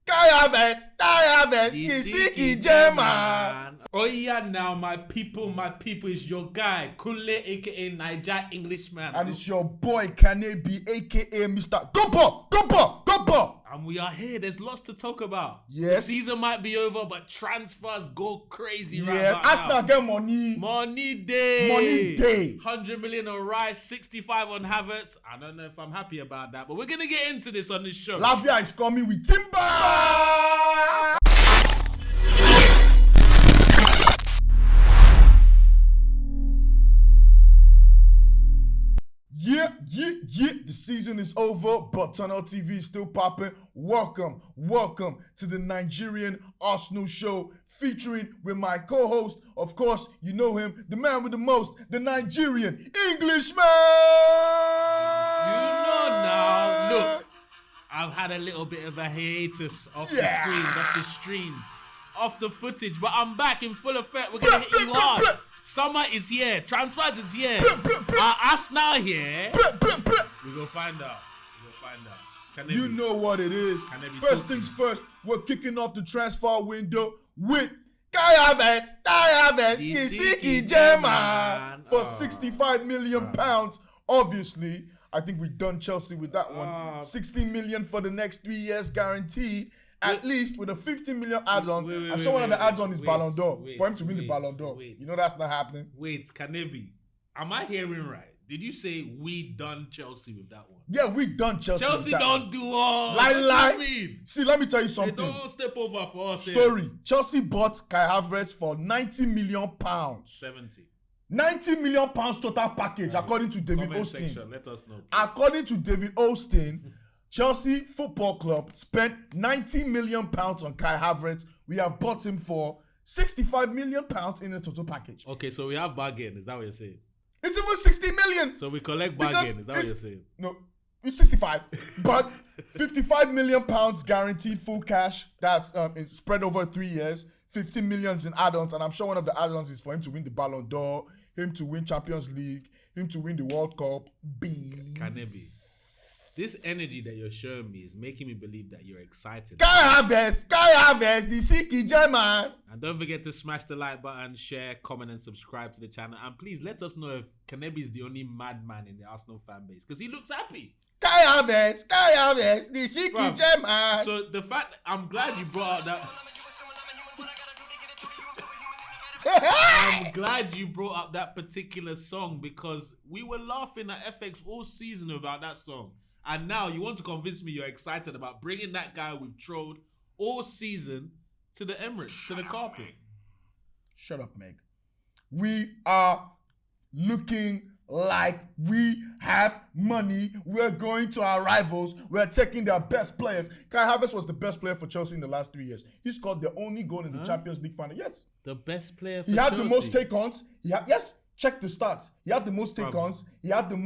Kai Havretz, Isiki German. Oh yeah, now my people, is your guy, Kunle, aka Niger Englishman. And it's your boy, Kanebi, aka Mr. Gumbo. And we are here, there's lots to talk about. Yes. The season might be over, but transfers go crazy right Yes, now. Arsenal get money. Money day. 100 million on Rice, 65 on Havertz. I don't know if I'm happy about that, but we're going to get into this on this show. Lavia is coming with Timber. Yeah. The season is over, but Tunnel TV is still popping. Welcome to the Nigerian Arsenal show, featuring with my co-host, of course, you know him, the man with the most, the Nigerian Englishman. You know now, look, I've had a little bit of a hiatus off the streams, off the footage, but I'm back in full effect. We're gonna hit you hard. Summer is here. Transfers is here. Arsenal here. We go find out. Kanebi. You know what it is. First things first, we're kicking off the transfer window with Kai Havretz, Isiki German for £65 million. Obviously, I think we've done Chelsea with that one. 16 million for the next 3 years guaranteed. At least with a 15 million add-on. I'm sure one of the add-on is Ballon d'Or. For him to win the Ballon d'Or. You know that's not happening. Wait, Kanebi, am I hearing right? Did you say we done Chelsea with that one? Yeah, we done Chelsea with that don't one. do all. Lie. See, let me tell you something. They don't step over for us. Story. Chelsea bought Kai Havretz for £90 million. 70. £90 million total package, according to David Austin. Let us know. Please. According to David Austin, Chelsea Football Club spent £90 million on Kai Havretz. We have bought him for £65 million in a total package. Okay, so we have bargain. Is that what you're saying? It's even 60 million. So we collect bargain. Is that what you're saying? No, it's 65. But £55 million guaranteed full cash. That's it's spread over 3 years. 15 million in add-ons. And I'm sure one of the add-ons is for him to win the Ballon d'Or, him to win Champions League, him to win the World Cup. Kanebi. This energy that you're showing me is making me believe that you're excited. Kai Havertz, the Siki German. And don't forget to smash the like button, share, comment, and subscribe to the channel. And please let us know if Kanebi is the only madman in the Arsenal fan base, because he looks happy. Kai Havertz, the Siki German. So the fact, I'm glad you brought up that. I'm glad you brought up that particular song, because we were laughing at FX all season about that song. And now you want to convince me you're excited about bringing that guy we've trolled all season to the Emirates, to the carpet. Shut up, Meg. We are looking like we have money. We're going to our rivals. We're taking their best players. Kai Havertz was the best player for Chelsea in the last 3 years. He scored the only goal in the Champions League final. Yes. The best player for Chelsea. He had Chelsea. the most take-ons. Yes, check the stats. He had the most take-ons. He had the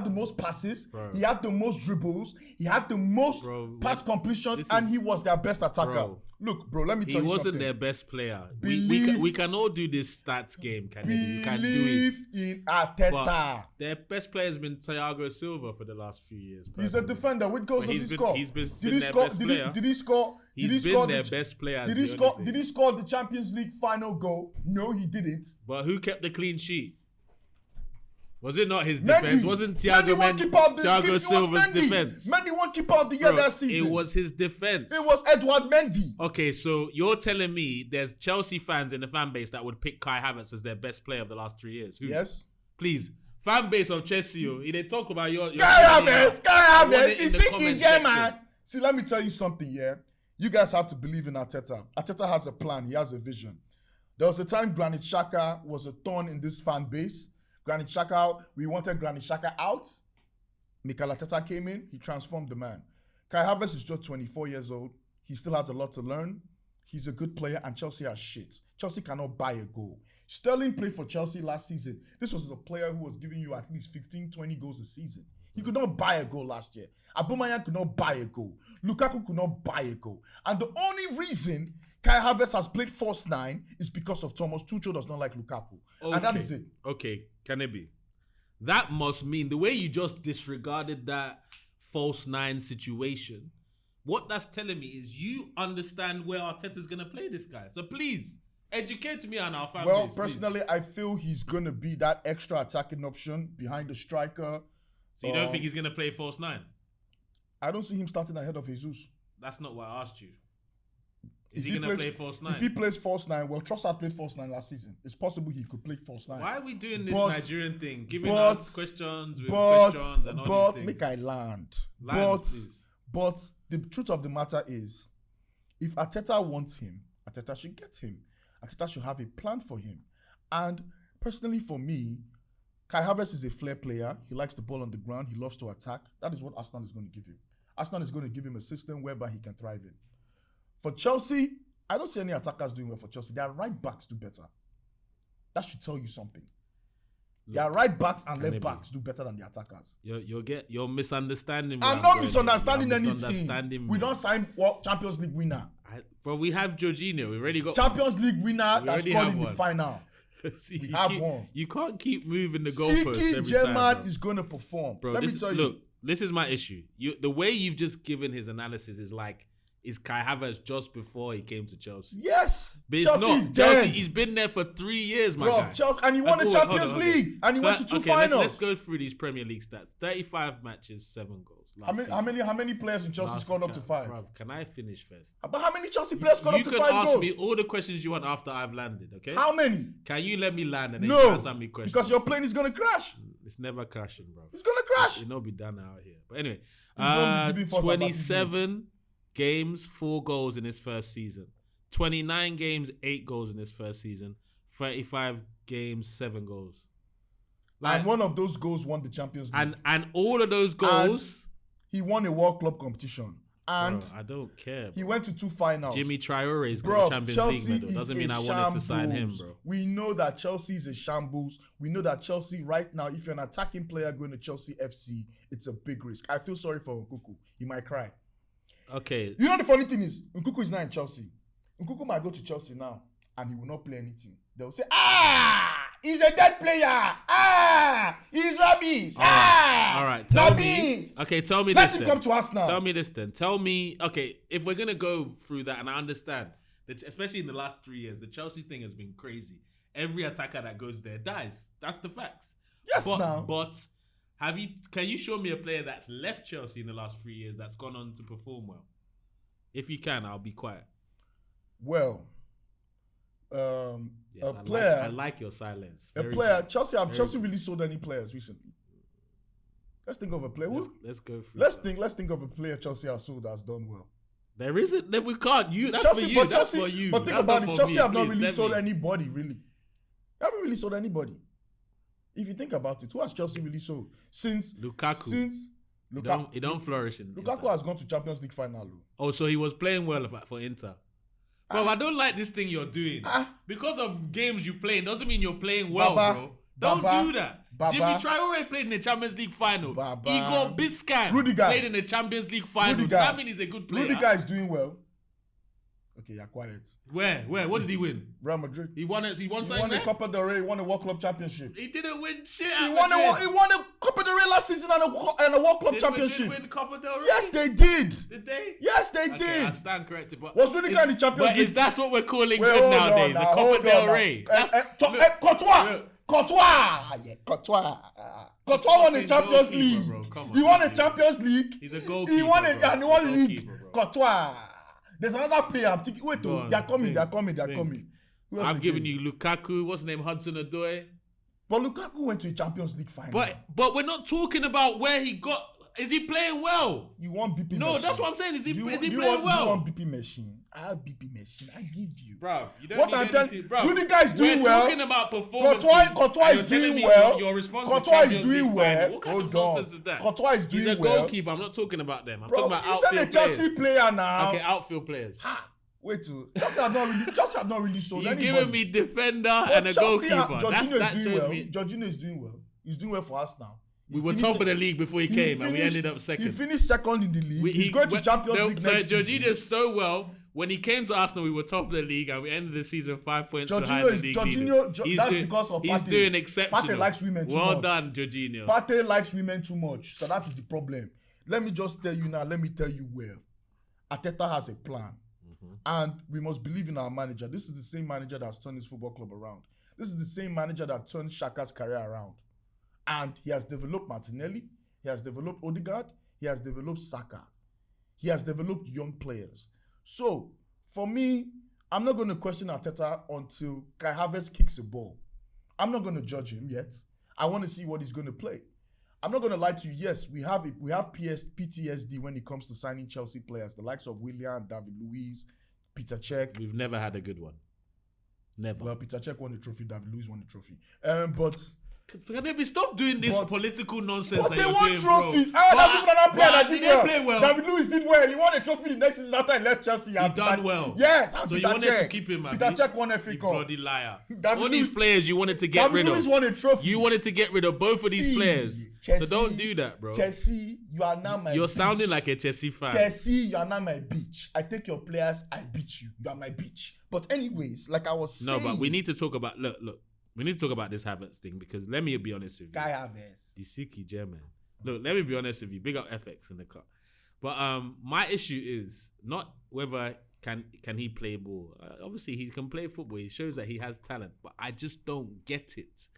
most passes. Bro. He had the most dribbles. He had the most pass completions, and he was their best attacker. Bro. Look, bro, let me tell you something. He wasn't their best player. We can all do this stats game, Kanebi. You can do it. In Arteta. But their best player has been Thiago Silva for the last few years. He's a defender. What goals does he score? He's been their best player. Did he score? He's been their best player. Did he score the Champions League final goal? No, he didn't. But who kept the clean sheet? Was it not his defense? Wasn't Thiago Silva's defense? Mendy won keeper of the year that season. It was his defense. It was Edouard Mendy. Okay, so you're telling me there's Chelsea fans in the fan base that would pick Kai Havertz as their best player of the last 3 years? Who? Yes. Please. Fan base of Chelsea, they talk about your Kai Havertz, the City German. See, let me tell you something, yeah? You guys have to believe in Arteta. Arteta has a plan. He has a vision. There was a time Granit Xhaka was a thorn in this fan base. Granit Xhaka, we wanted Granit Xhaka out. Mikel Arteta came in. He transformed the man. Kai Havertz is just 24 years old. He still has a lot to learn. He's a good player, and Chelsea has shit. Chelsea cannot buy a goal. Sterling played for Chelsea last season. This was a player who was giving you at least 15, 20 goals a season. He could not buy a goal last year. Aubameyang could not buy a goal. Lukaku could not buy a goal. And the only reason Kai Havertz has played false nine is because of Thomas Tuchel does not like Lukaku. Okay. And that is it. Okay, Kanebi. That must mean the way you just disregarded that false nine situation what that's telling me is you understand where Arteta's going to play this guy. So please, educate me on our fan Well, base, personally, I feel he's going to be that extra attacking option behind the striker. So you don't think he's going to play false 9? I don't see him starting ahead of Jesus. That's not what I asked you. Is he going to play false 9? If he plays false 9, well, Trossard played false 9 last season. It's possible he could play false 9. Why are we doing this Nigerian thing? Giving us questions with questions and all these things. Make I land. Please. But the truth of the matter is, if Arteta wants him, Arteta should get him. Arteta should have a plan for him. And personally for me, Kai Havertz is a flair player. He likes the ball on the ground. He loves to attack. That is what Arsenal is going to give him. Arsenal is going to give him a system whereby he can thrive in. For Chelsea, I don't see any attackers doing well for Chelsea. Their right backs do better. That should tell you something. Their right backs and left backs do better than the attackers. You're misunderstanding me. I'm not misunderstanding anything. We don't sign Champions League winner. Bro, we have Jorginho. We already got Champions League winner that scored in the final. See, we have one. You can't keep moving the goalposts every time. German is going to perform. Bro, look, this is my issue. The way you've just given his analysis is like, is Kai Havertz just before he came to Chelsea? Yes. But Chelsea's dead. He's been there for 3 years, my guy. Chelsea, and he won the Champions League. And he went to 2 finals. Let's go through these Premier League stats. 35 matches, 7 goals. How many players in Chelsea scored up to 5? Bruv, can I finish first? But how many Chelsea players scored up to 5 goals? You can ask me all the questions you want after I've landed, okay? How many? Can you let me land and then you answer me questions? Because your plane is going to crash. It's never crashing, bro. It's going to crash. It'll be done out here. But anyway, 27 games, 4 goals in his first season. 29 games, 8 goals in his first season. 35 games, 7 goals. And one of those goals won the Champions League. And all of those goals... He won a World Club competition. And I don't care, bro. He went to 2 finals. Jimmy Traore's got a Champions League medal. Doesn't mean I wanted to sign him, bro. We know that Chelsea is a shambles. We know that Chelsea right now, if you're an attacking player going to Chelsea FC, it's a big risk. I feel sorry for Lukaku. He might cry. Okay. You know the funny thing is, Lukaku is not in Chelsea. Lukaku might go to Chelsea now and he will not play anything. They'll say, he's a dead player. He's rubbish. All right. Tell me. Okay, tell me this. Let him come to us now. Tell me this then. Tell me, okay, if we're going to go through that, and I understand, that especially in the last 3 years, the Chelsea thing has been crazy. Every attacker that goes there dies. That's the facts. Yes, But can you show me a player that's left Chelsea in the last 3 years that's gone on to perform well? If you can, I'll be quiet. Well, yes, player. I like your silence. Chelsea really sold any players recently? Let's think of a player. Let's go through. Let's think of a player Chelsea has sold that's done well. There isn't. Then we can't. That's Chelsea, for you. That's for you. But think about it. Chelsea have not really sold anybody. Really, they haven't really sold anybody. If you think about it, who has Chelsea really sold since Lukaku? He don't flourish in Lukaku Inter. Has gone to Champions League final. Oh, so he was playing well for Inter. Bro, I don't like this thing you're doing. Because of games you play, doesn't mean you're playing well, bro. Don't do that. Jimmy Traore played in the Champions League final. Igor Biscan played in the Champions League final. That means he's a good player. Rudiger is doing well. Okay, you're quiet. Where? What did he win? Real Madrid. He won something a Copa del Rey, he won a World Club Championship. He didn't win shit. He won a Copa del Rey last season and a World Club Championship. Did they win Copa del Rey? Yes, they did. Did they? Yes, they did. I stand corrected. But was Rudiger in the Champions League? Is that what we're calling good nowadays? The Copa del Rey. Courtois won the Champions League. He won a Champions League. He's a goalkeeper. He won a league. Courtois. There's another player. I'm thinking, wait, they're coming. I've given you Lukaku. What's his name? Hudson-Odoi. But Lukaku went to a Champions League final. But we're not talking about where he got. Is he playing well? You want BP machine? No, that's what I'm saying. Is he playing well? You want BP machine? I have BP machine. I give you. Bro, you don't need anything. Bro, Rudiger is doing well. We're talking about performances. Courtois is doing well. Your response Courtois is doing well. What kind of nonsense is that? Courtois is doing well. He's a goalkeeper. I'm not talking about them. I'm talking about outfield players. You said a Chelsea player now. Okay, outfield players. Wait, Chelsea have not really sold anybody. You're giving me defender and a goalkeeper. Jorginho is doing well. He's doing well for us now. We were top of the league before he came, and we ended up second. He finished second in the league. He's going to Champions League next season. So Jorginho's so well. When he came to Arsenal, we were top of the league, and we ended the season 5 points behind the league leaders. That's because of Partey. He's doing exceptional. Partey likes women too much. Well done, Jorginho. Partey likes women too much, so that is the problem. Let me just tell you now. Let me tell you well. Arteta has a plan. And we must believe in our manager. This is the same manager that's turned this football club around. This is the same manager that turned Xhaka's career around. And he has developed Martinelli. He has developed Odegaard. He has developed Saka. He has developed young players. So, for me, I'm not going to question Arteta until Kai Havertz kicks a ball. I'm not going to judge him yet. I want to see what he's going to play. I'm not going to lie to you. Yes, we have PTSD when it comes to signing Chelsea players. The likes of Willian, David Luiz, Peter Cech. We've never had a good one. Never. Well, Peter Cech won the trophy. David Luiz won the trophy. But Kanebi, stop doing this political nonsense but that they you're won doing, trophies. bro. That's even another player that did well. Play well. David Luiz did well. He won a trophy the next season after he left Chelsea. He done well. Yes. So Peter you wanted Cech. to keep him, man. Peter Cech won FA You Cup. bloody liar. David All these Luiz- players you wanted to get David rid Luiz of. won a trophy. You wanted to get rid of both of these players. Chelsea, So don't do that, bro. Chelsea, you are now my You're bitch. sounding like a Chelsea fan. Chelsea, you are now my bitch. I take your players, I beat you. You are my bitch. But anyways, like I was saying. No, but we need to talk about, look. We need to talk about this Havertz thing because let me be honest with you. Kai Havretz. The Siki German. Look, let me be honest with you. Big up FX in the cut. But my issue is not whether can he play ball. Obviously, he can play football. He shows that he has talent. But I just don't get it.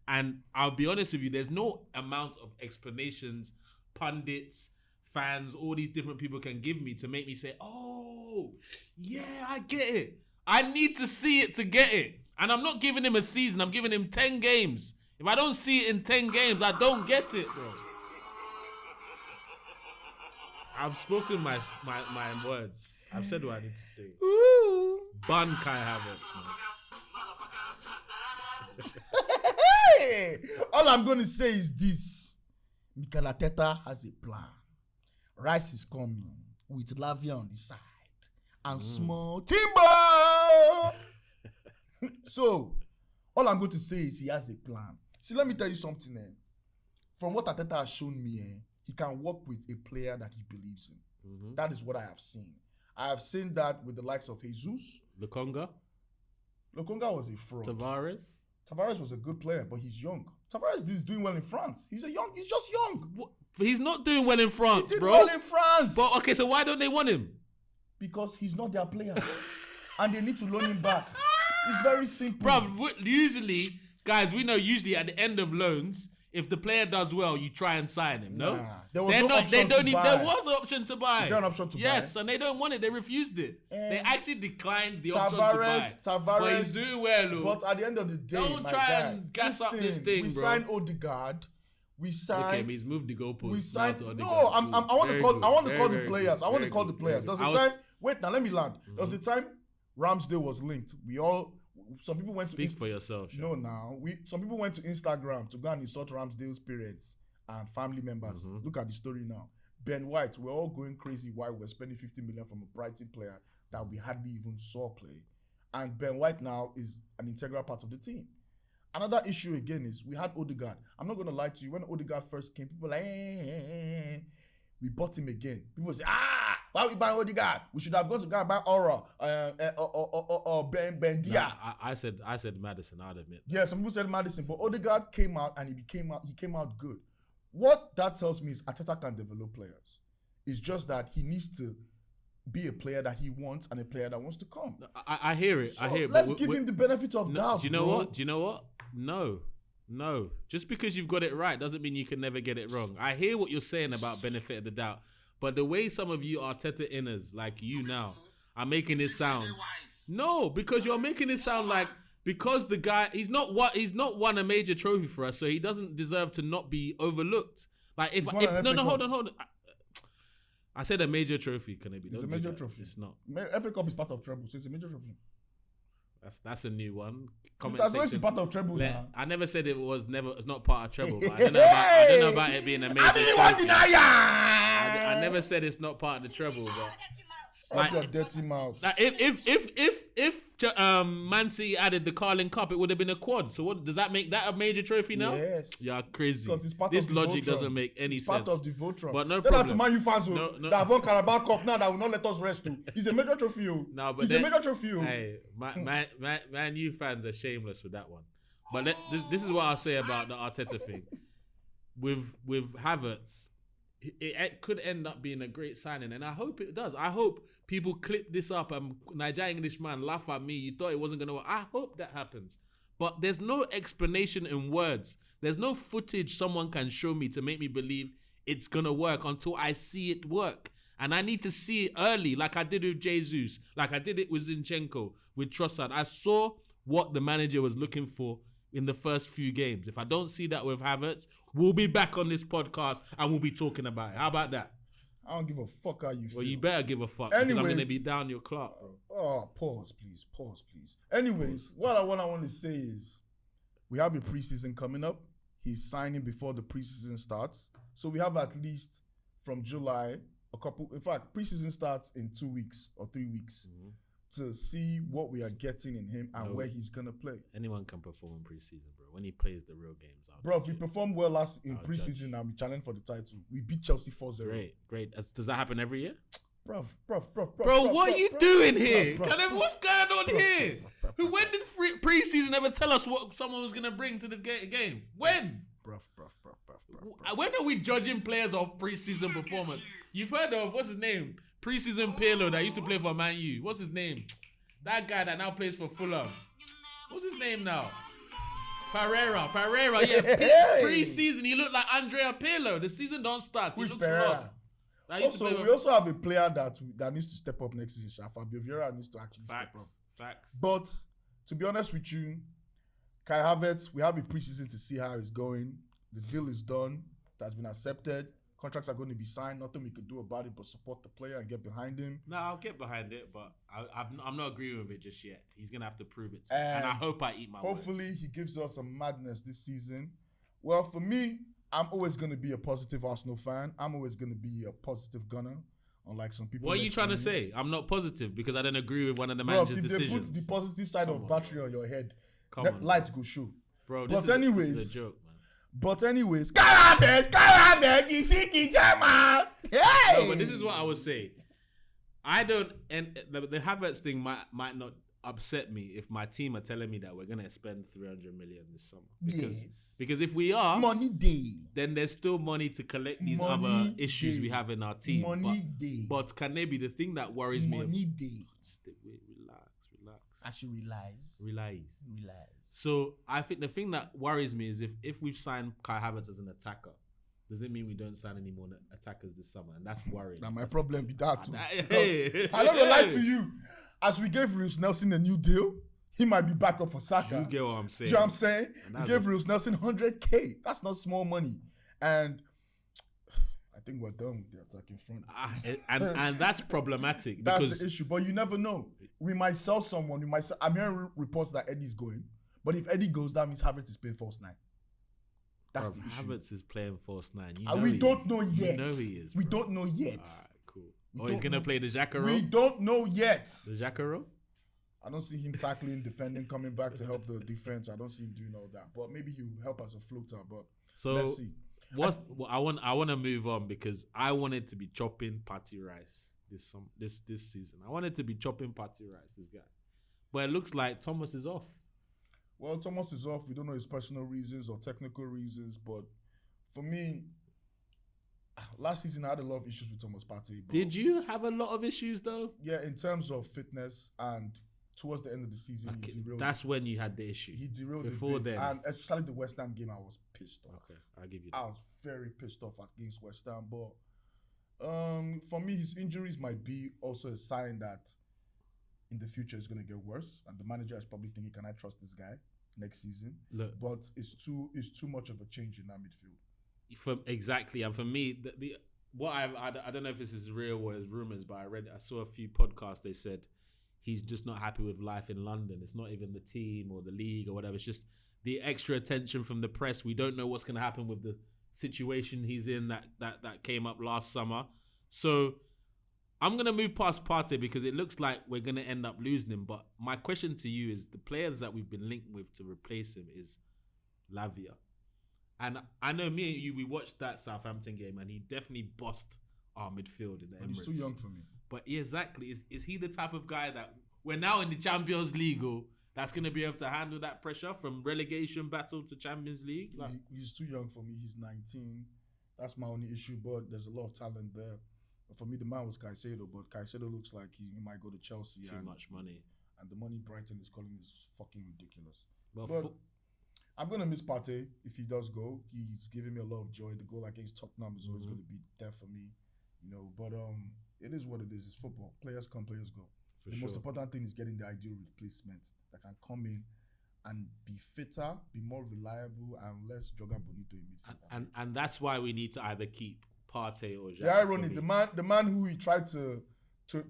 And I'll be honest with you, there's no amount of explanations, pundits, fans, all these different people can give me to make me say, oh, yeah, I get it. I need to see it to get it. And I'm not giving him a season. I'm giving him 10 games. If I don't see it in 10 games, I don't get it, bro. I've spoken my words. I've said what I need to say. Ooh. Bun Kai Havertz, man. Hey, all I'm going to say is this. Mikel Arteta has a plan. Rice is coming with Lavia on the side. And small Timber. So, all I'm going to say is he has a plan. See, let me tell you something. From what Arteta has shown me, he can work with a player that he believes in. That is what I have seen. I have seen that with the likes of Jesus. Lukonga was a fraud. Tavares was a good player, but he's young. Tavares is doing well in France. He's just young. He's not doing well in France, he did bro. well in France. But okay, so why don't they want him? Because he's not their player. And they need to loan him back. It's very simple. Bro, usually, guys, we know usually at the end of loans, if the player does well, you try and sign him, no? Nah, there was no option to buy. There was an option to buy. Is there an option to buy? Yes, and they don't want it. They refused it. They actually declined the option to buy. Tavares, but he's doing well, look. But at the end of the day, don't my try guy, and gas up this thing, we bro. signed Odegaard. We signed. Okay, he's moved the goalpost. We signed. now to No, Odegaard. I want to Very call. good. I want to call the Very players. good. I want to Very call the good. players. Very There was good. a time. Wait, now let me land. There was a time Ramsdale was linked. Some people went Speak to. for yourself. Sean. No, now some people went to Instagram to go and insult Ramsdale's parents and family members. Look at the story now. Ben White, we're all going crazy while we're spending 50 million from a Brighton player that we hardly even saw play. And Ben White now is an integral part of the team. Another issue again is we had Odegaard. I'm not going to lie to you. When Odegaard first came, people were like, we bought him again. People say, why are we buying Odegaard? We should have gone to go and buy Aura or Ben Dia. Nah, I said Madison, I'd admit. Yeah, some people said Madison, but Odegaard came out and he came out good. What that tells me is Arteta can develop players. It's just that he needs to be a player that he wants and a player that wants to come. I hear it. So I hear it. Let's give him the benefit of doubt. Do you know what? Do you know what? No. Just because you've got it right doesn't mean you can never get it wrong. I hear what you're saying about benefit of the doubt, but the way some of you Arteta inners, like you now, are making it sound. No, because you're making it sound like because the guy he's not won a major trophy for us, so he doesn't deserve to not be overlooked. Like if hold on. I said a major trophy, Kanebi. It's a major trophy. It's not. FA Cup is part of treble, so it's a major trophy. That's a new one. That's always part of treble now. I never said it's not part of treble, but I don't know about it being a major trophy. I never said it's not part of the treble, but like your dirty mouth. Like if Man City added the Carling Cup, it would have been a quad. So what does that make that a major trophy now? Yes. You're crazy. This logic Voltron. doesn't make any it's sense. Part of the Voltron. But no then problem. To Man U fans that have won Carabao Cup now that will not let us rest too. It's a major trophy. No, but it's a major trophy. Hey, Man U fans are shameless with that one. But this is what I'll say about the Arteta thing. With Havertz, it could end up being a great signing, and I hope it does. I hope people clip this up and Nigerian Englishman laugh at me. You thought it wasn't going to work. I hope that happens. But there's no explanation in words. There's no footage someone can show me to make me believe it's going to work until I see it work. And I need to see it early, like I did with Jesus, like I did it with Zinchenko, with Trossard. I saw what the manager was looking for in the first few games. If I don't see that with Havertz, we'll be back on this podcast and we'll be talking about it. How about that? I don't give a fuck how you feel. Well, you better give a fuck, because I'm going to be down your clock, bro. Oh, pause, please. Anyways, what I want to say is we have a preseason coming up. He's signing before the preseason starts. So we have at least from July, in fact, preseason starts in 2 weeks or 3 weeks. To see what we are getting in him and where he's going to play. Anyone can perform in preseason, bro. When he plays the real games. Bro, if we perform well in preseason and we challenge for the title, we beat Chelsea 4-0. Great. Does that happen every year? Bro, what are you doing here? What's going on here? When did preseason ever tell us what someone was going to bring to this game? When? Bro. When are we judging players off preseason performance? You've heard of, what's his name? Preseason Pirlo that used to play for Man U. What's his name? That guy that now plays for Fulham. What's his name now? Pereira. Yeah, preseason he looked like Andrea Pirlo. The season don't start. He looks rough. Also, we also have a player that needs to step up next season. Fabio Vieira needs to actually step up. Facts. But to be honest with you, Kai Havertz, we have a preseason to see how it's going. The deal is done. It has been accepted. Contracts are going to be signed. Nothing we could do about it but support the player and get behind him. No, I'll get behind it, but I'm not agreeing with it just yet. He's going to have to prove it to me. And I hope I eat my hopefully words. He gives us some madness this season. Well, for me, I'm always going to be a positive Arsenal fan. I'm always going to be a positive gunner, unlike some people. What are you trying to say? I'm not positive because I don't agree with one of the manager's decisions. If they put the positive side of battery on your head, lights go show. Bro, this is a joke, man. But anyways, Kai Havertz, hey! No, but this is what I would say. I don't, and the Havertz thing might not upset me if my team are telling me that we're gonna spend 300 million this summer. Because if we are, money day, then there's still money to collect these other issues we have in our team. But Kanebi, the thing that worries me. Money day. Relax. I should realize. So I think the thing that worries me is if we've signed Kai Havertz as an attacker, does it mean we don't sign any more attackers this summer? And that's worrying. Now my problem with that too. I don't lie to you. As we gave Reus Nelson a new deal, he might be back up for Saka. You get what I'm saying? Do you know what I'm saying? We gave Reus Nelson 100K. That's not small money. And I think we're done with the attacking front. And that's problematic. That's the issue. But you never know. We might sell someone. I'm hearing reports that Eddie's going. But if Eddie goes, that means Havertz is playing false 9. That's the issue. Havertz is playing false 9. We don't know yet. You know he is. We don't know yet. All right, cool. He's going to play the Jacaro? We don't know yet. The Jacaro? I don't see him tackling, defending, coming back to help the defense. I don't see him doing all that. But maybe he'll help as a floater. But let's see. I want to move on because I wanted to be chopping Partey rice this season. I wanted to be chopping Partey rice, this guy. But it looks like Thomas is off. Well, Thomas is off. We don't know his personal reasons or technical reasons. But for me, last season I had a lot of issues with Thomas Partey. Did you have a lot of issues though? Yeah, in terms of fitness and towards the end of the season, he derailed. That's when you had the issue. He derailed before then, and especially the West Ham game, I was pissed off. Okay, I'll give you that. I was very pissed off against West Ham, but for me, his injuries might be also a sign that in the future it's going to get worse, and the manager is probably thinking, "Can I trust this guy next season?" Look, but it's too much of a change in that midfield. Exactly, and for me, I don't know if this is real or is rumors, but I saw a few podcasts. They said he's just not happy with life in London. It's not even the team or the league or whatever. It's just the extra attention from the press. We don't know what's going to happen with the situation he's in that came up last summer. So I'm going to move past Partey because it looks like we're going to end up losing him. But my question to you is the players that we've been linked with to replace him is Lavia. And I know me and you, we watched that Southampton game and he definitely bossed our midfield in the Emirates. He's too young for me. But exactly, is he the type of guy that we're now in the Champions League that's going to be able to handle that pressure from relegation battle to Champions League? He's too young for me. He's 19. That's my only issue, but there's a lot of talent there. For me, the man was Caicedo, but Caicedo looks like he might go to Chelsea. Too much money. And the money Brighton is calling is fucking ridiculous. But I'm going to miss Partey if he does go. He's giving me a lot of joy. The goal against Tottenham is always going to be there for me. But it is what it is. It's football. Players come, players go. The most important thing is getting the ideal replacement that can come in and be fitter, be more reliable, and less Joga Bonito in midfield. And that's why we need to either keep Partey or Xhaka. The irony, the man who he tried to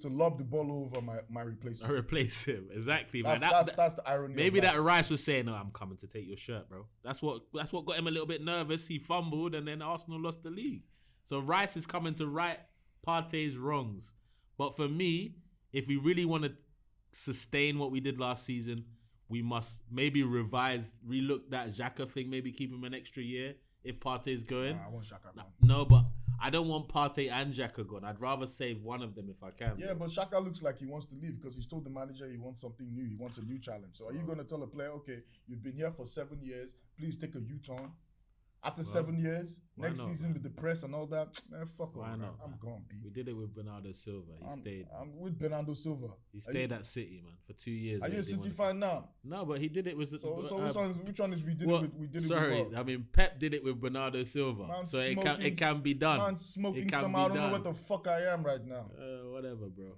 lob the ball over my replacement. I replace him, exactly. That's the irony. Maybe that Rice was saying, "No, I'm coming to take your shirt, bro." That's what got him a little bit nervous. He fumbled, and then Arsenal lost the league. So Rice is coming to right Partey's wrongs. But for me, if we really want to sustain what we did last season, we must maybe relook that Xhaka thing, maybe keep him an extra year if Partey's going. I want Xhaka gone. No, but I don't want Partey and Xhaka gone. I'd rather save one of them if I can. Yeah, but Xhaka looks like he wants to leave because he's told the manager he wants something new. He wants a new challenge. So are you going to tell a player, okay, you've been here for 7 years, please take a U-turn? After 7 years, next season with the press and all that, man, fuck off. I'm gone, B. We did it with Bernardo Silva. He stayed. I'm with Bernardo Silva. He stayed at City, man, for 2 years. Are you a City fan now? No, but he did it with. So which one is we did it with? We did sorry, it with. I mean Pep did it with Bernardo Silva, so it can be done. Man, smoking some. I don't know what the fuck I am right now. Whatever, bro.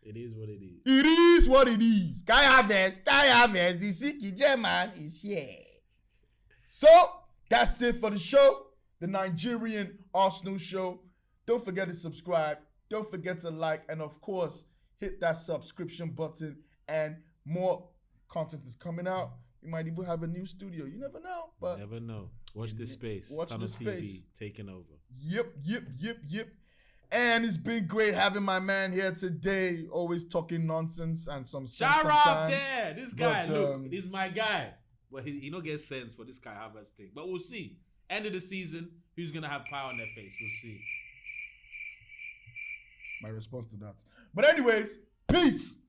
It is what it is. It is what it is. Kai Havertz, the Siki German is here. So that's it for the show. The Nigerian Arsenal show. Don't forget to subscribe. Don't forget to like. And of course, hit that subscription button. And more content is coming out. We might even have a new studio. You never know. But never know. Watch this space. Watch the space. TUNNELTV taking over. Yep. And it's been great having my man here today. Always talking nonsense and some sense. Shout out there. This guy, look, this is my guy. But he don't get sense for this Kai Havertz thing. But we'll see. End of the season, who's going to have power on their face? We'll see. My response to that. But anyways, peace.